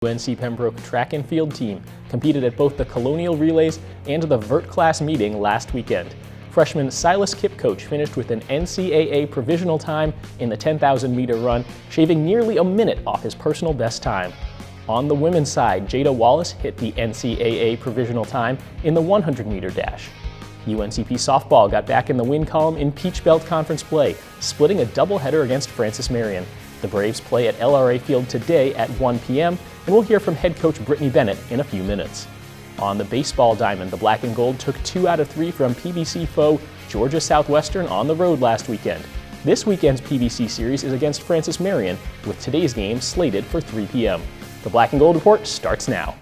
UNC Pembroke track and field team competed at both the Colonial Relays and the Vert class meeting last weekend. Freshman Silas Kipcoach finished with an NCAA provisional time in the 10,000-meter run, shaving nearly a minute off his personal best time. On the women's side, Jada Wallace hit the NCAA provisional time in the 100-meter dash. UNCP softball got back in the win column in Peach Belt Conference play, splitting a doubleheader against Francis Marion. The Braves play at LRA Field today at 1 p.m., and we'll hear from head coach Brittany Bennett in a few minutes. On the baseball diamond, the Black and Gold took 2 out of 3 from PBC foe Georgia Southwestern on the road last weekend. This weekend's PBC series is against Francis Marion, with today's game slated for 3 p.m. The Black and Gold Report starts now.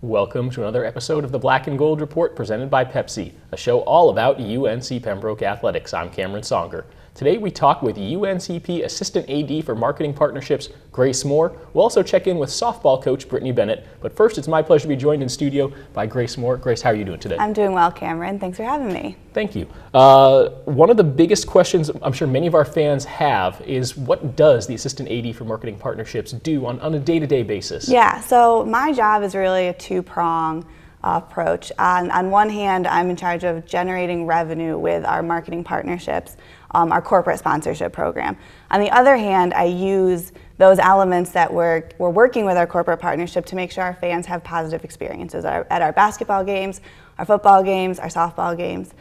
Welcome to another episode of the Black and Gold Report presented by Pepsi, a show all about UNC Pembroke athletics. I'm Cameron Songer. Today we talk with UNCP Assistant AD for Marketing Partnerships, Grace Moore. We'll also check in with softball coach Brittany Bennett. But first, it's my pleasure to be joined in studio by Grace Moore. Grace, how are you doing today? I'm doing well, Cameron. Thanks for having me. Thank you. One of the biggest questions I'm sure many of our fans have is, what does the Assistant AD for Marketing Partnerships do on a day-to-day basis? Yeah, so my job is really a two-prong approach. On one hand, I'm in charge of generating revenue with our marketing partnerships, our corporate sponsorship program. On the other hand, I use those elements that we're working with our corporate partnership to make sure our fans have positive experiences at our basketball games, our football games, our softball games,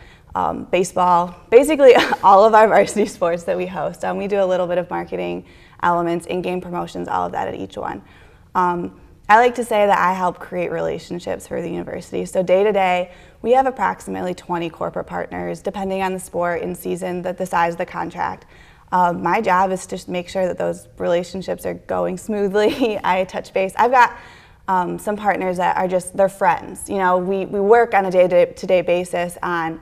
baseball, basically all of our varsity sports that we host. We do a little bit of marketing elements, in-game promotions, all of that at each one. I like to say that I help create relationships for the university. So day to day, we have approximately 20 corporate partners, depending on the sport, in season, the size of the contract. My job is to make sure that those relationships are going smoothly. I touch base. I've got some partners that are they're friends. You know, we work on a day-to-day basis on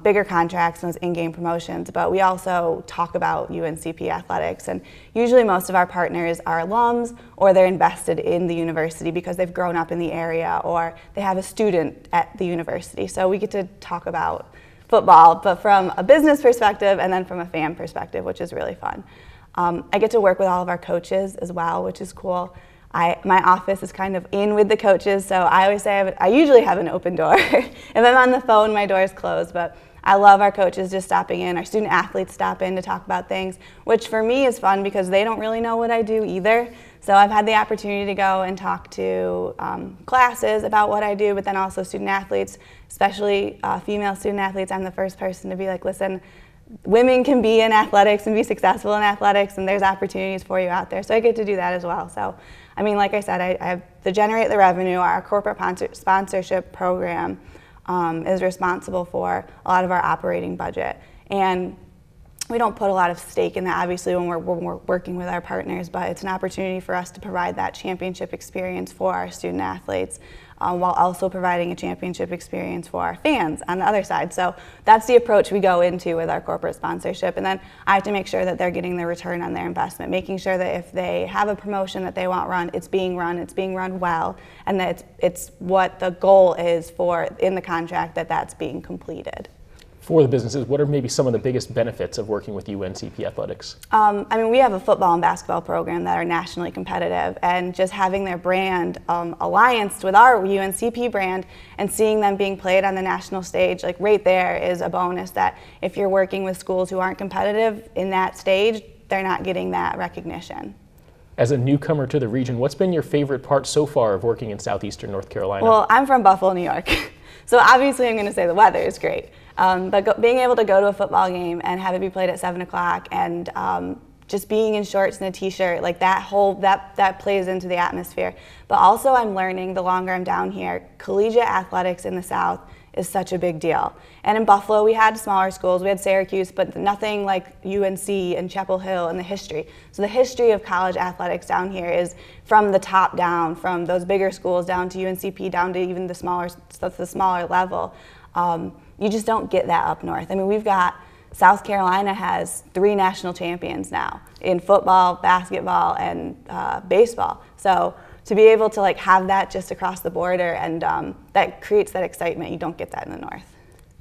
bigger contracts and those in-game promotions, but we also talk about UNCP athletics, and usually most of our partners are alums or they're invested in the university because they've grown up in the area or they have a student at the university. So we get to talk about football, but from a business perspective and then from a fan perspective, which is really fun. I get to work with all of our coaches as well, which is cool. My office is kind of in with the coaches, so I always say I usually have an open door. If I'm on the phone, my door is closed, but I love our coaches just stopping in. Our student athletes stop in to talk about things, which for me is fun because they don't really know what I do either. So I've had the opportunity to go and talk to classes about what I do, but then also student athletes, especially female student athletes. I'm the first person to be like, listen, women can be in athletics and be successful in athletics, and there's opportunities for you out there. So I get to do that as well. So, I mean, like I said, I have to generate the revenue. Our corporate sponsorship program is responsible for a lot of our operating budget. And we don't put a lot of stake in that, obviously, when we're working with our partners, but it's an opportunity for us to provide that championship experience for our student athletes, while also providing a championship experience for our fans on the other side. So that's the approach we go into with our corporate sponsorship. And then I have to make sure that they're getting the return on their investment, making sure that if they have a promotion that they want run, it's being run well, and that it's what the goal is for in the contract, that's being completed. For the businesses, what are maybe some of the biggest benefits of working with UNCP Athletics? I mean, we have a football and basketball program that are nationally competitive, and just having their brand allianced with our UNCP brand and seeing them being played on the national stage, like right there is a bonus that if you're working with schools who aren't competitive in that stage, they're not getting that recognition. As a newcomer to the region, what's been your favorite part so far of working in southeastern North Carolina? Well, I'm from Buffalo, New York, so obviously I'm going to say the weather is great. But being able to go to a football game and have it be played at 7 o'clock and just being in shorts and a t-shirt, like that plays into the atmosphere. But also I'm learning, the longer I'm down here, collegiate athletics in the South is such a big deal. And in Buffalo, we had smaller schools. We had Syracuse, but nothing like UNC and Chapel Hill and the history. So the history of college athletics down here is from the top down, from those bigger schools down to UNCP, down to even the smaller level. You just don't get that up north. I mean, we've got South Carolina has 3 national champions now in football, basketball, and baseball. So to be able to like have that just across the border, and that creates that excitement. You don't get that in the north.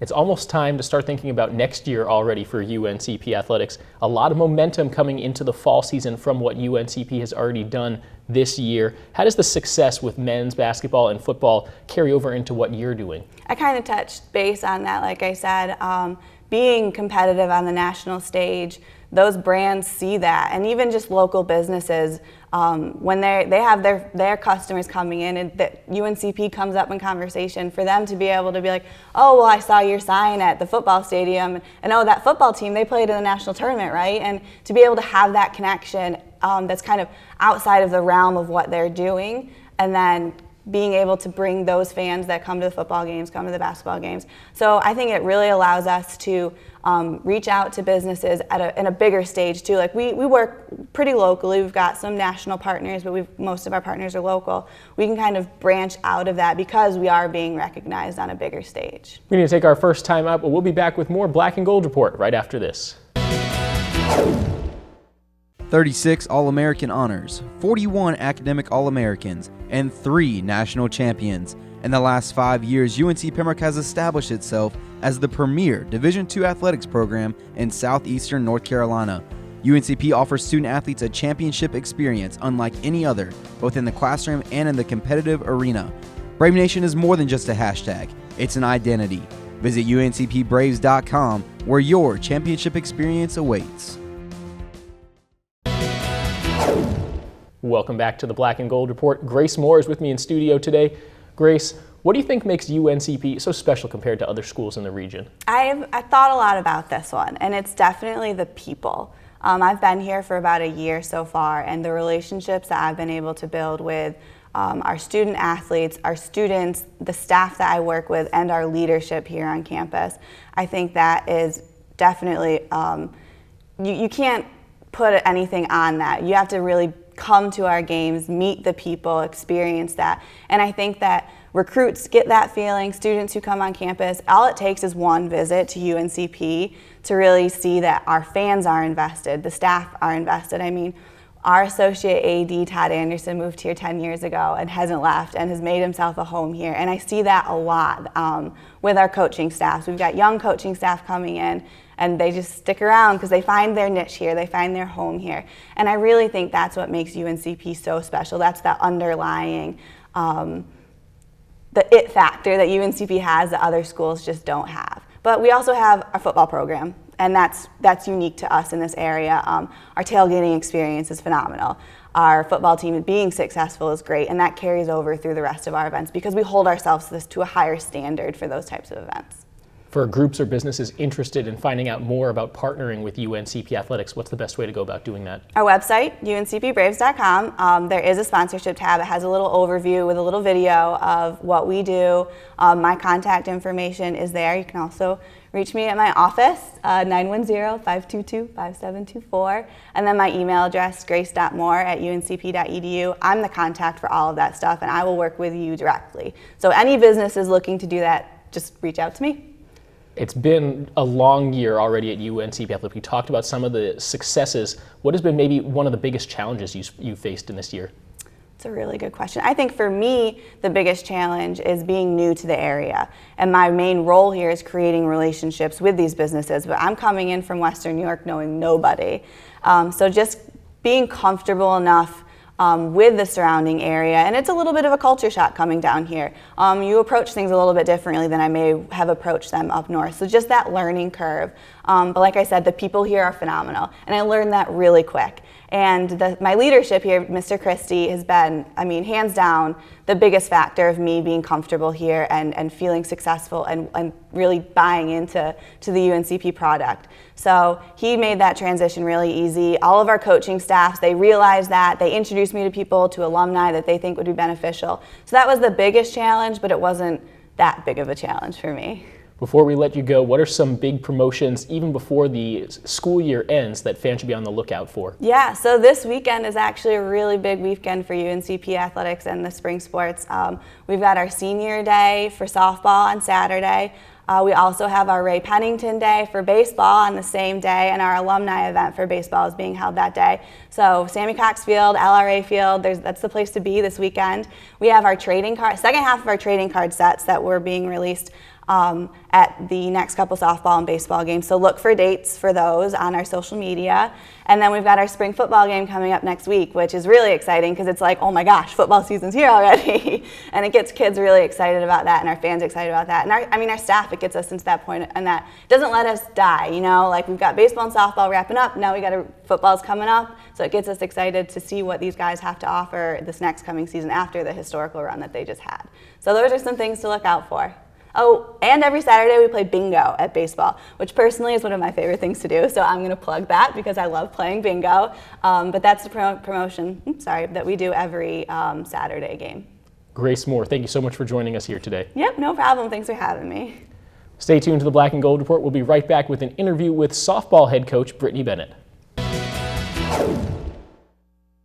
It's almost time to start thinking about next year already for UNCP Athletics. A lot of momentum coming into the fall season from what UNCP has already done this year. How does the success with men's basketball and football carry over into what you're doing? I kind of touched base on that, like I said. Being competitive on the national stage, those brands see that, and even just local businesses, when they have their customers coming in and that UNCP comes up in conversation, for them to be able to be like, oh, well, I saw your sign at the football stadium, and oh, that football team, they played in the national tournament, right? And to be able to have that connection that's kind of outside of the realm of what they're doing, and then being able to bring those fans that come to the football games, come to the basketball games. So I think it really allows us to reach out to businesses in a bigger stage too. Like we work pretty locally. We've got some national partners, but most of our partners are local. We can kind of branch out of that because we are being recognized on a bigger stage. We need to take our first time out, but we'll be back with more Black and Gold Report right after this. 36 All-American honors, 41 academic All-Americans, and 3 national champions. In the last 5 years, UNC Pembroke has established itself as the premier Division II athletics program in southeastern North Carolina. UNCP offers student athletes a championship experience unlike any other, both in the classroom and in the competitive arena. Brave Nation is more than just a hashtag, it's an identity. Visit uncpbraves.com, where your championship experience awaits. Welcome back to the Black and Gold Report. Grace Moore is with me in studio today. Grace, what do you think makes UNCP so special compared to other schools in the region? I thought a lot about this one, and it's definitely the people. I've been here for about a year so far, and the relationships that I've been able to build with our student athletes, our students, the staff that I work with, and our leadership here on campus, I think that is definitely, you can't put anything on that. You have to really come to our games, meet the people, experience that. And I think that recruits get that feeling, students who come on campus, all it takes is one visit to UNCP to really see that our fans are invested, the staff are invested. I mean, our associate AD, Todd Anderson, moved here 10 years ago and hasn't left and has made himself a home here. And I see that a lot with our coaching staffs. We've got young coaching staff coming in, and they just stick around because they find their niche here, they find their home here. And I really think that's what makes UNCP so special. That's that underlying, the it factor that UNCP has that other schools just don't have. But we also have our football program, and that's unique to us in this area. Our tailgating experience is phenomenal. Our football team being successful is great, and that carries over through the rest of our events because we hold ourselves to a higher standard for those types of events. For groups or businesses interested in finding out more about partnering with UNCP Athletics, what's the best way to go about doing that? Our website, uncpbraves.com. There is a sponsorship tab. It has a little overview with a little video of what we do. My contact information is there. You can also reach me at my office, 910-522-5724. And then my email address, grace.moore@uncp.edu. I'm the contact for all of that stuff, and I will work with you directly. So any businesses looking to do that, just reach out to me. It's been a long year already at UNCP Athletics. We talked about some of the successes. What has been maybe one of the biggest challenges you faced in this year? It's a really good question. I think for me, the biggest challenge is being new to the area. And my main role here is creating relationships with these businesses. But I'm coming in from Western New York knowing nobody. So just being comfortable enough with the surrounding area, and it's a little bit of a culture shock coming down here. You approach things a little bit differently than I may have approached them up north, so just that learning curve. But like I said, the people here are phenomenal, and I learned that really quick. And my leadership here, Mr. Christie, has been, I mean, hands down, the biggest factor of me being comfortable here and feeling successful and really buying into the UNCP product. So he made that transition really easy. All of our coaching staffs, they realized that. They introduced me to people, to alumni that they think would be beneficial. So that was the biggest challenge, but it wasn't that big of a challenge for me. Before we let you go, what are some big promotions, even before the school year ends, that fans should be on the lookout for? Yeah, so this weekend is actually a really big weekend for UNCP Athletics and the spring sports. We've got our senior day for softball on Saturday. We also have our Ray Pennington Day for baseball on the same day, and our alumni event for baseball is being held that day. So Sammy Cox Field, LRA Field, that's the place to be this weekend. We have our trading card, second half of our trading card sets that were being released at the next couple softball and baseball games. So look for dates for those on our social media. And then we've got our spring football game coming up next week, which is really exciting because it's like, oh my gosh, football season's here already. And it gets kids really excited about that and our fans excited about that. And our staff, it gets us into that point, and that doesn't let us die, you know? Like, we've got baseball and softball wrapping up, now we got football's coming up. So it gets us excited to see what these guys have to offer this next coming season after the historical run that they just had. So those are some things to look out for. Oh, and every Saturday we play bingo at baseball, which personally is one of my favorite things to do, so I'm going to plug that because I love playing bingo. But that's the promotion that we do every Saturday game. Grace Moore, thank you so much for joining us here today. Yep, no problem. Thanks for having me. Stay tuned to the Black and Gold Report. We'll be right back with an interview with softball head coach Brittany Bennett.